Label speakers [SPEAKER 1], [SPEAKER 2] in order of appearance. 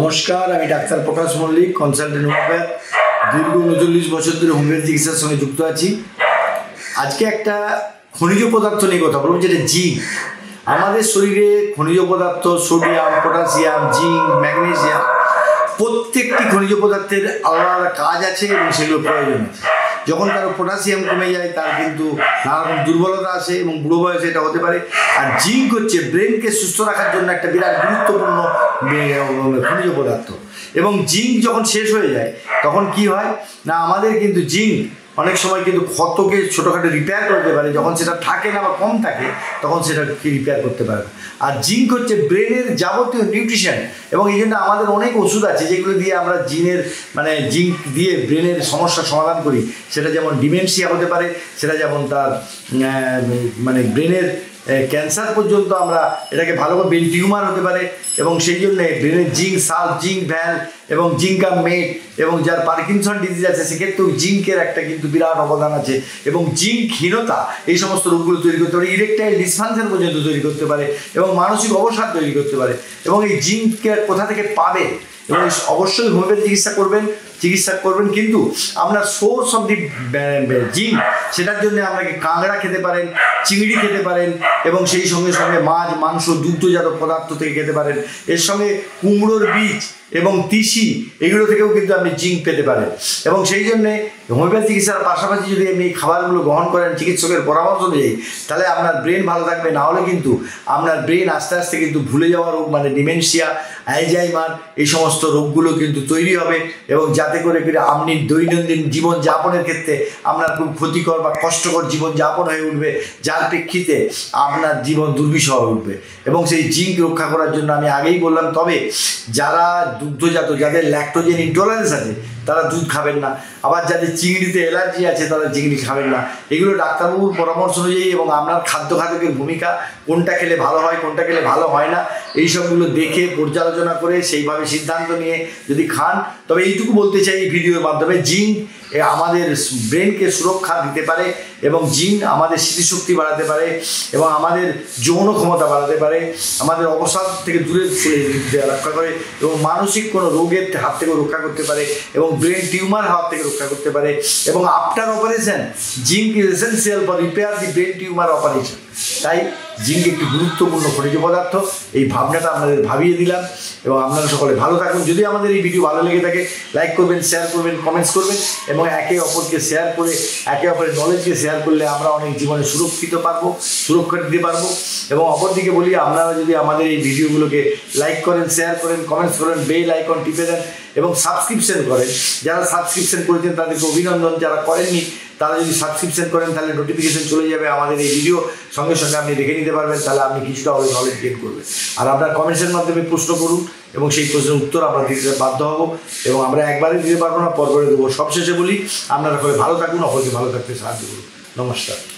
[SPEAKER 1] নমস্কার, আমি ডাক্তার প্রকাশ Mallick, consultant homeopath. দীর্ঘ 39 বছর ধরে হোমিওপ্যাথি চিকিৎসার সঙ্গে যুক্ত আছি। আজকে একটা খনিজ পদার্থ নিয়ে কথা বলবো, যেটা জিঙ্ক। আমাদের শরীরে খনিজ পদার্থ সোডিয়াম, পটাশিয়াম, জিঙ্ক, ম্যাগনেসিয়াম, প্রত্যেকটি খনিজ পদার্থের আলাদা আলাদা কাজ আছে এবং সেগুলো প্রয়োজন আছে। যখন কারো পটাশিয়াম কমে যায় তার কিন্তু নানা রকম দুর্বলতা আসে এবং বুড়ো বয়সে এটা হতে পারে। আর জিঙ্ক হচ্ছে ব্রেনকে সুস্থ রাখার জন্য একটা বিরাট গুরুত্বপূর্ণ খনিজ পদার্থ। এবং জিঙ্ক যখন শেষ হয়ে যায় তখন কি হয় না, আমাদের কিন্তু জিঙ্ক অনেক সময় কিন্তু ক্ষতকে ছোটোখাটো রিপেয়ার করতে পারে। যখন সেটা থাকে না বা কম থাকে তখন সেটাকে রিপেয়ার করতে পারে। আর জিঙ্ক হচ্ছে ব্রেনের যাবতীয় নিউট্রিশন, এবং এই জন্য আমাদের অনেক ওষুধ আছে যেগুলো দিয়ে আমরা জিঙ্ক দিয়ে ব্রেনের সমস্যার সমাধান করি। সেটা যেমন ডিমেনশিয়া হতে পারে, সেটা যেমন তার ব্রেনের ক্যান্সার পর্যন্ত আমরা এটাকে ভালো করে, ব্রেন টিউমার হতে পারে। এবং সেই জন্যে ব্রেনের জিঙ্ক সাল্ট, জিঙ্ক ভ্যাল এবং জিঙ্কা মেট, এবং যার পার্কিনসন ডিজিজ আছে সেক্ষেত্রেও জিঙ্কের একটা কিন্তু বিরাট অবদান আছে। এবং জিঙ্কহীনতা এই সমস্ত রোগগুলো তৈরি করতে পারে, ইরেকটাইল ডিসফাংশন পর্যন্ত তৈরি করতে পারে, এবং মানসিক অবসাদ তৈরি করতে পারে। এবং এই জিঙ্ককে কোথা থেকে পাবে, এবং অবশ্যই হোমিওপ্যাথি চিকিৎসা করবেন, কিন্তু আপনার সোর্স অফ দি জিঙ্ক, সেটার জন্য আপনাকে কাঁকড়া খেতে পারেন, চিংড়ি খেতে পারেন, এবং সেই সঙ্গে সঙ্গে মাছ, মাংস, দুগ্ধজাত পদার্থ থেকে খেতে পারেন। এর সঙ্গে কুমড়োর বীজ এবং তিসি, এগুলো থেকেও কিন্তু আপনি জিঙ্ক পেতে পারেন। এবং সেই জন্যে হোমিওপ্যাথি চিকিৎসার পাশাপাশি যদি আপনি এই খাবারগুলো গ্রহণ করেন চিকিৎসকের পরামর্শ অনুযায়ী, তাহলে আপনার ব্রেন ভালো থাকবে। না হলে কিন্তু আপনার ব্রেন আস্তে আস্তে কিন্তু ভুলে যাওয়া রোগ, ডিমেনশিয়া, অ্যালজাইমার, এই সমস্ত রোগগুলো কিন্তু তৈরি হবে। এবং যাতে করে আপনি দৈনন্দিন জীবনযাপনের ক্ষেত্রে আপনার খুব ক্ষতিকর বা কষ্টকর জীবনযাপন হয়ে উঠবে, যার প্রেক্ষিতে আপনার জীবন দুর্বিষহ হয়ে উঠবে। এবং সেই জিঙ্ক রক্ষা করার জন্য আমি আগেই বললাম, তবে যারা দুগ্ধজাত, যাদের ল্যাকটোজেন ইনটলারেন্স আছে তারা দুধ খাবেন না। আবার যাদের চিংড়িতে অ্যালার্জি আছে তারা চিংড়ি খাবেন না। এগুলো ডাক্তারবাবুর পরামর্শ অনুযায়ী, এবং আপনার খাদ্যের ভূমিকা, কোনটা খেলে ভালো হয়, কোনটা খেলে ভালো হয় না, এই সবগুলো দেখে পর্যালোচনা করে সেইভাবে সিদ্ধান্ত নিয়ে যদি খান। তবে এইটুকু বলতে চাই এই ভিডিওর মাধ্যমে, জিঙ্ক আমাদের ব্রেনকে সুরক্ষা দিতে পারে, এবং জিঙ্ক আমাদের স্মৃতিশক্তি বাড়াতে পারে, এবং আমাদের যৌন ক্ষমতা বাড়াতে পারে, আমাদের অবসাদ থেকে দূরে রক্ষা করে, এবং মানসিক কোনো রোগের হাত থেকে রক্ষা করতে পারে, এবং ব্রেন টিউমার হাত থেকে রক্ষা করতে পারে। এবং after operation zinc is essential for repair the brain tumour operation. তাই জিঙ্ক একটি গুরুত্বপূর্ণ খনিজ পদার্থ। এই ভাবনাটা আপনাদের ভাবিয়ে দিলাম, এবং আপনারা সকলে ভালো থাকুন। যদি আমাদের এই ভিডিও ভালো লেগে থাকে লাইক করবেন, শেয়ার করবেন, কমেন্টস করবেন, এবং একে অপরকে শেয়ার করে, একে অপরের নলেজকে শেয়ার করলে আমরা অনেক জীবনে সুরক্ষা দিতে পারবো। এবং অপরদিকে বলি, আপনারা যদি আমাদের এই ভিডিওগুলোকে লাইক করেন, শেয়ার করেন, কমেন্টস করেন, বেল আইকন টিপে দেন এবং সাবস্ক্রিপশন করেন। যারা সাবস্ক্রিপশন করেছেন তাদেরকে অভিনন্দন, যারা করেননি তারা যদি সাবস্ক্রিপশন করেন তাহলে নোটিফিকেশন চলে যাবে আমাদের এই ভিডিও, সঙ্গে সঙ্গে আপনি দেখে নিতে পারবেন। তাহলে আপনি কিছুটা হলে নলেজ গেইন করবেন। আর আপনার কমেন্টসের মাধ্যমে প্রশ্ন করুন, এবং সেই প্রশ্নের উত্তর আমরা দিতে বাধ্য হব, এবং আমরা একবারে দিতে পারবো না, পরপরে দেবো। সবশেষে বলি, আপনারা সবাই ভালো থাকুন, অপরকে ভালো থাকতে সাহায্য করুন। নমস্কার।